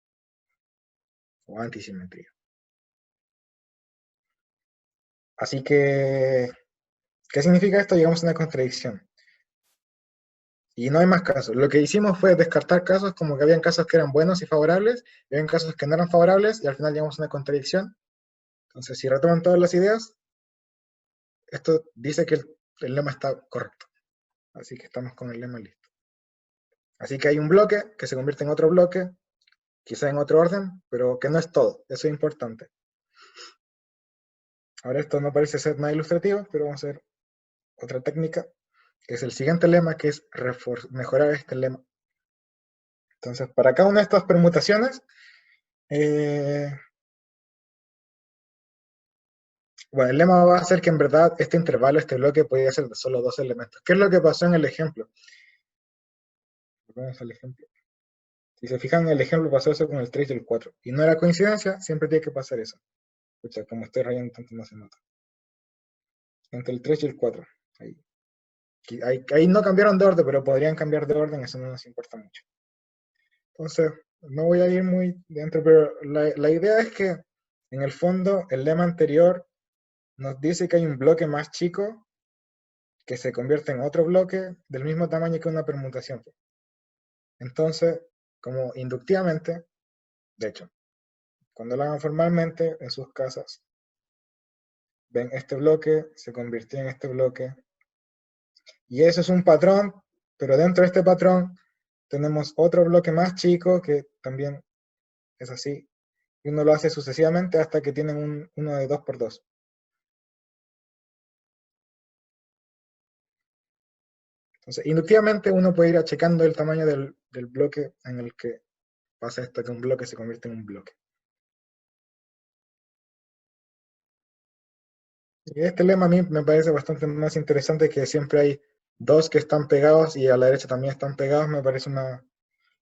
o antisimetría. Así que, ¿qué significa esto? Llegamos a una contradicción. Y no hay más casos. Lo que hicimos fue descartar casos como que habían casos que eran buenos y favorables, y habían casos que no eran favorables, y al final llegamos a una contradicción. Entonces, si retoman todas las ideas, esto dice que el lema está correcto. Así que estamos con el lema listo. Así que hay un bloque que se convierte en otro bloque, quizá en otro orden, pero que no es todo. Eso es importante. Ahora esto no parece ser nada ilustrativo, pero vamos a ver otra técnica, que es el siguiente lema, que es mejorar este lema. Entonces, para cada una de estas permutaciones, bueno, el lema va a ser que en verdad este intervalo, este bloque, podría ser de solo 2 elementos. ¿Qué es lo que pasó en el ejemplo? Vamos al ejemplo. Si se fijan, en el ejemplo pasó eso con el 3 y el 4. Y no era coincidencia, siempre tiene que pasar eso. Escucha, como estoy rayando tanto no se nota. Entre el 3 y el 4. Ahí no cambiaron de orden, pero podrían cambiar de orden, eso no nos importa mucho. Entonces, no voy a ir muy dentro, pero la idea es que, en el fondo, el lema anterior nos dice que hay un bloque más chico que se convierte en otro bloque del mismo tamaño que una permutación. Entonces, como inductivamente, de hecho, cuando lo hagan formalmente en sus casas, ven este bloque, se convirtió en este bloque, y eso es un patrón, pero dentro de este patrón tenemos otro bloque más chico que también es así, y uno lo hace sucesivamente hasta que tienen uno de 2 por 2. Entonces, inductivamente uno puede ir achecando el tamaño del bloque en el que pasa esto, que un bloque se convierte en un bloque. Y este lema a mí me parece bastante más interesante, que siempre hay dos que están pegados y a la derecha también están pegados. Me parece una...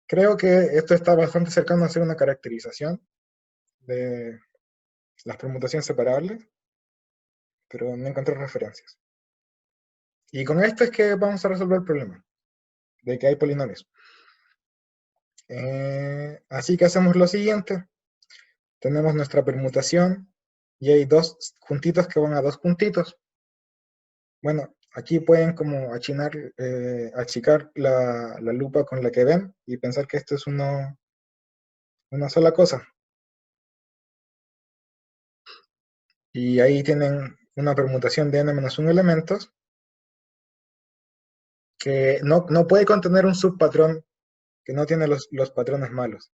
Creo que esto está bastante cercano a ser una caracterización de las permutaciones separables, pero no encontré referencias. Y con esto es que vamos a resolver el problema, de que hay polinomios. Así que hacemos lo siguiente. Tenemos nuestra permutación y hay dos juntitos que van a dos puntitos. Bueno, aquí pueden como achicar la lupa con la que ven y pensar que esto es una sola cosa. Y ahí tienen una permutación de n-1 elementos que no puede contener un subpatrón que no tiene los patrones malos.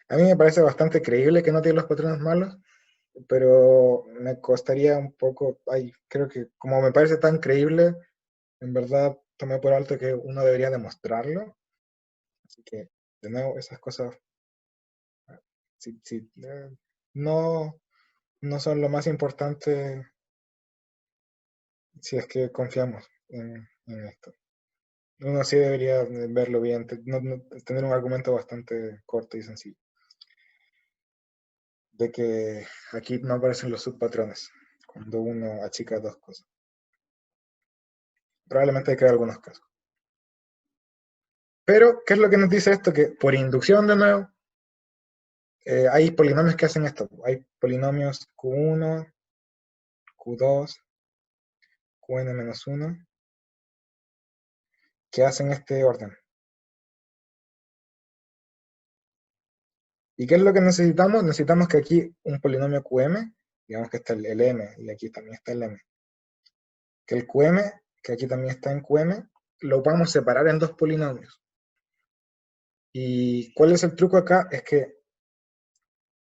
A mí me parece bastante creíble que no tiene los patrones malos, pero me costaría un poco, creo que como me parece tan creíble, en verdad tomé por alto que uno debería demostrarlo. Así que, de nuevo, esas cosas no, no son lo más importante si es que confiamos en esto. Uno sí debería verlo bien, tener un argumento bastante corto y sencillo. De que aquí no aparecen los subpatrones cuando uno achica dos cosas. Probablemente hay que ver algunos casos. Pero, ¿qué es lo que nos dice esto? Que por inducción de nuevo, hay polinomios que hacen esto. Hay polinomios Q1, Q2, Qn-1, que hacen este orden. ¿Y qué es lo que necesitamos? Necesitamos que aquí un polinomio Qm, digamos que está el m, y aquí también está el m. Que el Qm, que aquí también está en Qm, lo podamos separar en dos polinomios. ¿Y cuál es el truco acá? Es que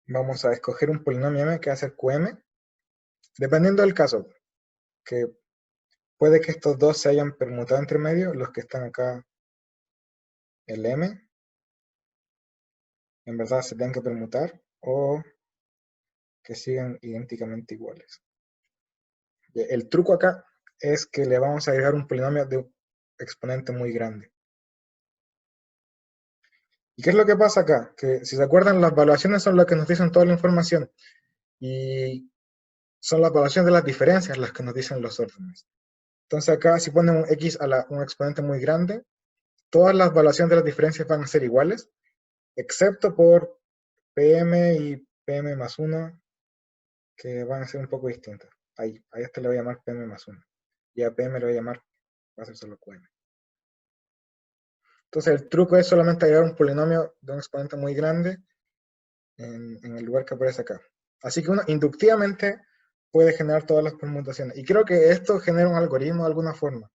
vamos a escoger un polinomio m que va a ser Qm, dependiendo del caso, que puede que estos dos se hayan permutado entre medio, los que están acá, el m, en verdad se tengan que permutar, o que sigan idénticamente iguales. El truco acá es que le vamos a agregar un polinomio de un exponente muy grande. ¿Y qué es lo que pasa acá? Que si se acuerdan, las valuaciones son las que nos dicen toda la información, y son las valuaciones de las diferencias las que nos dicen los órdenes. Entonces acá, si ponemos un x a un exponente muy grande, todas las valuaciones de las diferencias van a ser iguales, excepto por PM y PM más 1, que van a ser un poco distintas. Ahí, a este le voy a llamar PM más 1. Y a PM le voy a llamar, va a ser solo QM. Entonces el truco es solamente agregar un polinomio de un exponente muy grande en el lugar que aparece acá. Así que uno inductivamente puede generar todas las permutaciones. Y creo que esto genera un algoritmo de alguna forma.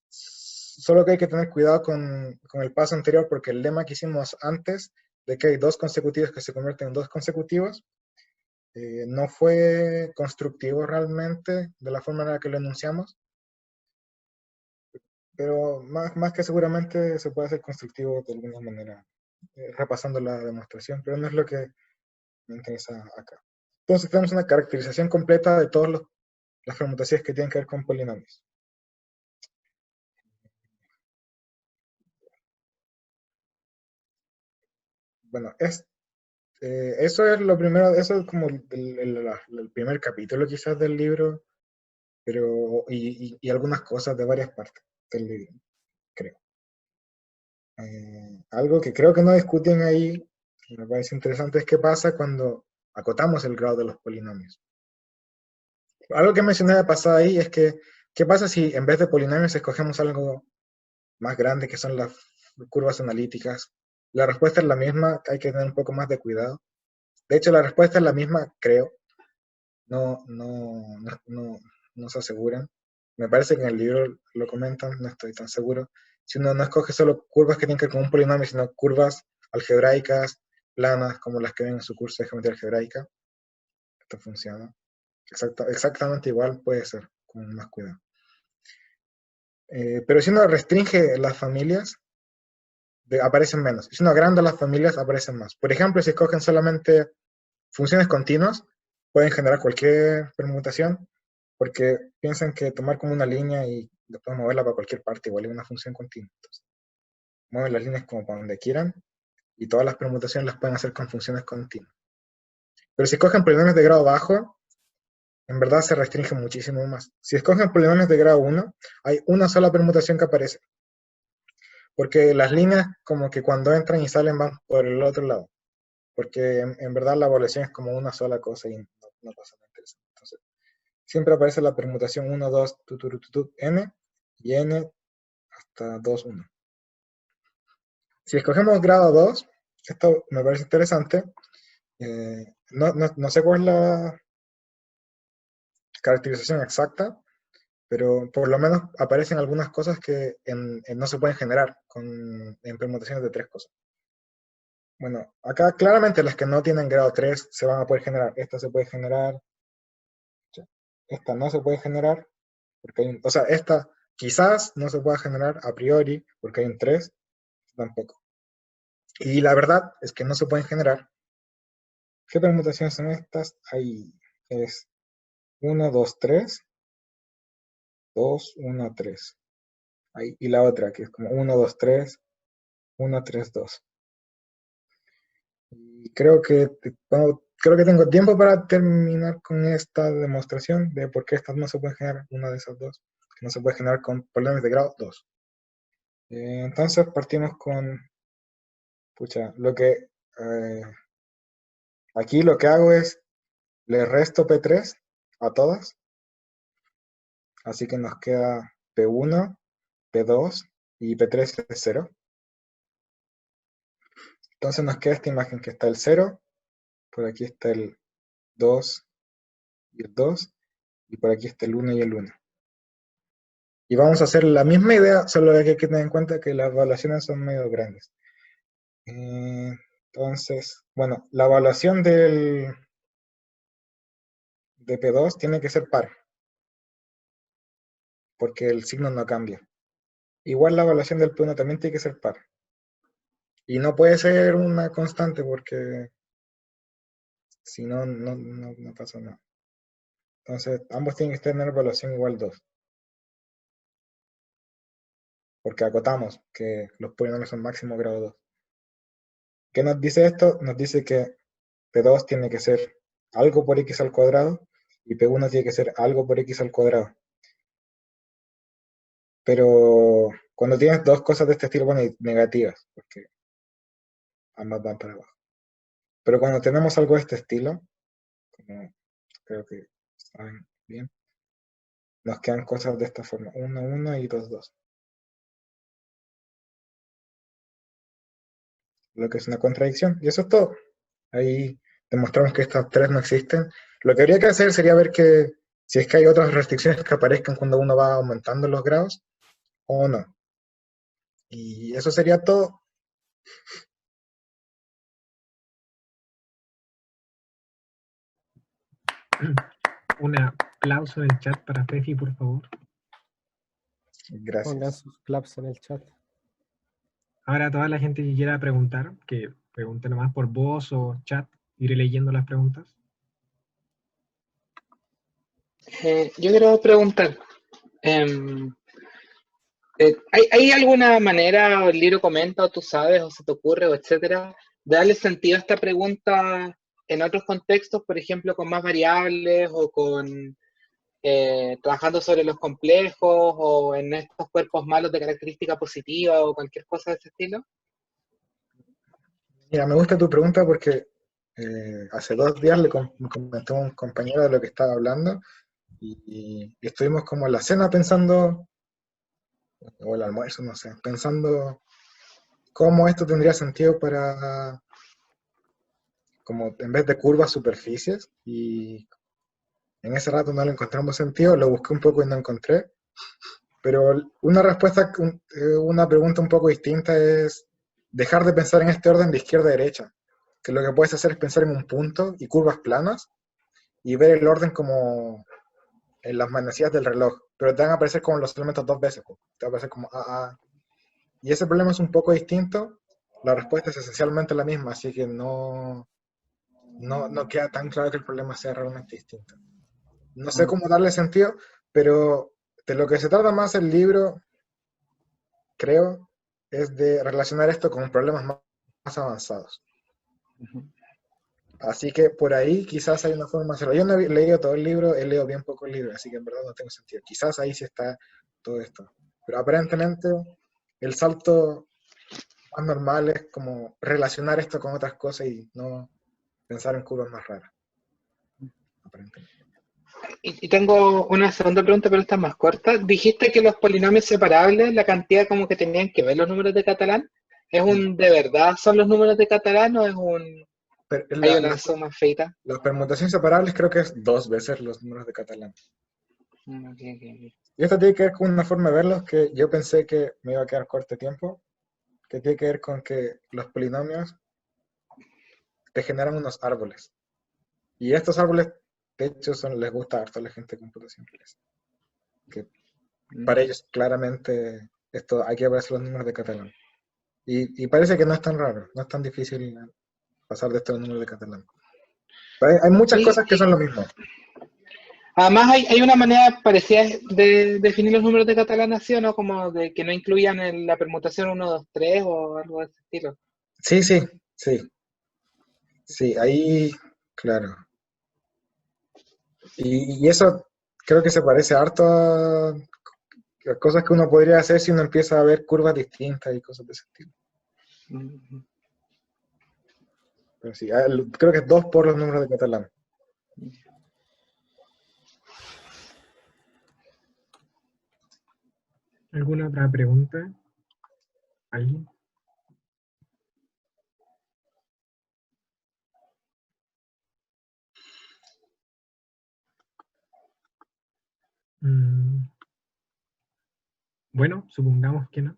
Solo que hay que tener cuidado con el paso anterior, porque el lema que hicimos antes, de que hay dos consecutivos que se convierten en dos consecutivos, no fue constructivo realmente de la forma en la que lo enunciamos, pero más que seguramente se puede hacer constructivo de alguna manera, repasando la demostración, pero no es lo que me interesa acá. Entonces tenemos una caracterización completa de todas las permutaciones que tienen que ver con polinomios. Bueno, eso es lo primero, eso es como el primer capítulo quizás del libro, pero y algunas cosas de varias partes del libro, creo. Algo que creo que no discuten ahí, y me parece interesante, es qué pasa cuando acotamos el grado de los polinomios. Algo que mencioné de pasada ahí es que, ¿qué pasa si en vez de polinomios escogemos algo más grande, que son las curvas analíticas? La respuesta es la misma, hay que tener un poco más de cuidado. De hecho, la respuesta es la misma, creo. No se aseguran. Me parece que en el libro lo comentan, no estoy tan seguro. Si uno no escoge solo curvas que tienen que ver con un polinomio, sino curvas algebraicas, planas, como las que ven en su curso de geometría algebraica, esto funciona. Exactamente igual puede ser, con más cuidado. Pero si uno restringe las familias, aparecen menos. Si uno agranda las familias, aparecen más. Por ejemplo, si escogen solamente funciones continuas, pueden generar cualquier permutación, porque piensan que tomar como una línea y después moverla para cualquier parte igual es una función continua. Entonces, mueven las líneas como para donde quieran, y todas las permutaciones las pueden hacer con funciones continuas. Pero si escogen polinomios de grado bajo, en verdad se restringe muchísimo más. Si escogen polinomios de grado 1, hay una sola permutación que aparece, porque las líneas como que cuando entran y salen van por el otro lado, porque en verdad la evaluación es como una sola cosa y no pasa nada interesante. Entonces, siempre aparece la permutación 1, 2, n, y n hasta 2, 1. Si escogemos grado 2, esto me parece interesante, no sé cuál es la caracterización exacta, pero por lo menos aparecen algunas cosas que no se pueden generar en permutaciones de tres cosas. Bueno, acá claramente las que no tienen grado 3 se van a poder generar. Esta se puede generar, esta no se puede generar, porque o sea, esta quizás no se pueda generar a priori, porque hay un 3, tampoco. Y la verdad es que no se pueden generar. ¿Qué permutaciones son estas? Ahí es 1, 2, 3, 2, 1, 3. Ahí, y la otra, que es como 1, 2, 3, 1, 3, 2. Y creo que tengo tiempo para terminar con esta demostración de por qué estas no se pueden generar, una de esas dos, que no se puede generar con polinomios de grado 2. Entonces partimos con, pucha, aquí lo que hago es, le resto P3 a todas, así que nos queda P1, P2 y P3 es 0. Entonces nos queda esta imagen que está el 0, por aquí está el 2 y el 2, y por aquí está el 1 y el 1. Y vamos a hacer la misma idea, solo que hay que tener en cuenta que las evaluaciones son medio grandes. Entonces, bueno, la evaluación de P2 tiene que ser par, porque el signo no cambia. Igual la evaluación del P1 también tiene que ser par. Y no puede ser una constante porque si no, no pasa nada. Entonces, ambos tienen que tener evaluación igual 2. Porque acotamos que los polinomios son máximo grado 2. ¿Qué nos dice esto? Nos dice que P2 tiene que ser algo por x al cuadrado y P1 tiene que ser algo por x al cuadrado. Pero cuando tienes dos cosas de este estilo, bueno, negativas, porque ambas van para abajo. Pero cuando tenemos algo de este estilo, como creo que saben bien, nos quedan cosas de esta forma, 1, 1 y 2, 2. Lo que es una contradicción, y eso es todo. Ahí demostramos que estas tres no existen. Lo que habría que hacer sería ver si es que hay otras restricciones que aparezcan cuando uno va aumentando los grados, o no. Y eso sería todo. Un aplauso en el chat para Fefi, por favor. Pongan Gracias. sus claps en el chat. Ahora toda la gente que quiera preguntar, que pregunte nomás por voz o chat, iré leyendo las preguntas. Yo quiero preguntar, ¿hay alguna manera, o el libro comenta, o tú sabes, o se te ocurre, o etcétera, de darle sentido a esta pregunta en otros contextos, por ejemplo, con más variables, o con trabajando sobre los complejos, o en estos cuerpos malos de característica positiva, o cualquier cosa de ese estilo? Mira, me gusta tu pregunta porque hace 2 días me comentó un compañero de lo que estaba hablando y estuvimos como en la cena pensando, o el almuerzo, no sé, pensando cómo esto tendría sentido para, como en vez de curvas, superficies, y en ese rato no le encontramos sentido, lo busqué un poco y no encontré, pero una pregunta un poco distinta es dejar de pensar en este orden de izquierda a derecha, que lo que puedes hacer es pensar en un punto y curvas planas y ver el orden como en las manecillas del reloj, pero te van a aparecer como los elementos 2 veces, pues. Te va a aparecer como A. Y ese problema es un poco distinto, la respuesta es esencialmente la misma, así que no queda tan claro que el problema sea realmente distinto. No sé cómo darle sentido, pero de lo que se trata más el libro, creo, es de relacionar esto con problemas más avanzados. Así que por ahí quizás hay una forma de hacerlo. Yo no he leído todo el libro, he leído bien poco el libro, así que en verdad no tengo sentido. Quizás ahí sí está todo esto. Pero aparentemente el salto más normal es como relacionar esto con otras cosas y no pensar en curvas más raras. Aparentemente. Y tengo una segunda pregunta, pero esta es más corta. Dijiste que los polinomios separables, la cantidad como que tenían que ver los números de Catalán. ¿De verdad son los números de Catalán o Pero hay una suma feita? las permutaciones separables creo que es 2 veces los números de Catalán. Okay. Y esto tiene que ver con una forma de verlos que yo pensé que me iba a quedar corto de tiempo, que tiene que ver con que los polinomios te generan unos árboles. Y estos árboles, de hecho, les gusta harto a la gente de computación. Que para ellos, claramente, esto hay que ver los números de Catalán. Y parece que no es tan raro, no es tan difícil pasar de estos números de Catalán. Pero hay muchas cosas que son lo mismo. Además, hay una manera parecida de definir los números de Catalana, ¿sí o no? Como de que no incluyan en la permutación 1, 2, 3 o algo de ese estilo. Sí, sí, sí. Sí, ahí, claro. Y eso creo que se parece harto a cosas que uno podría hacer si uno empieza a ver curvas distintas y cosas de ese estilo. Mm. Pero sí, creo que es 2 por los números de Catalán. ¿Alguna otra pregunta? ¿Alguien? Mm, Bueno, supongamos que no.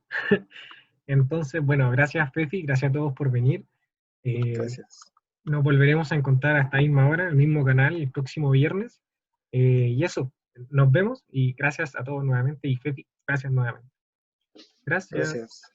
Entonces, bueno, gracias Fefi, gracias a todos por venir. Gracias. Nos volveremos a encontrar a esta misma hora, el mismo canal, el próximo viernes. Y eso, nos vemos y gracias a todos nuevamente. Y Fefi, gracias nuevamente. Gracias. Gracias.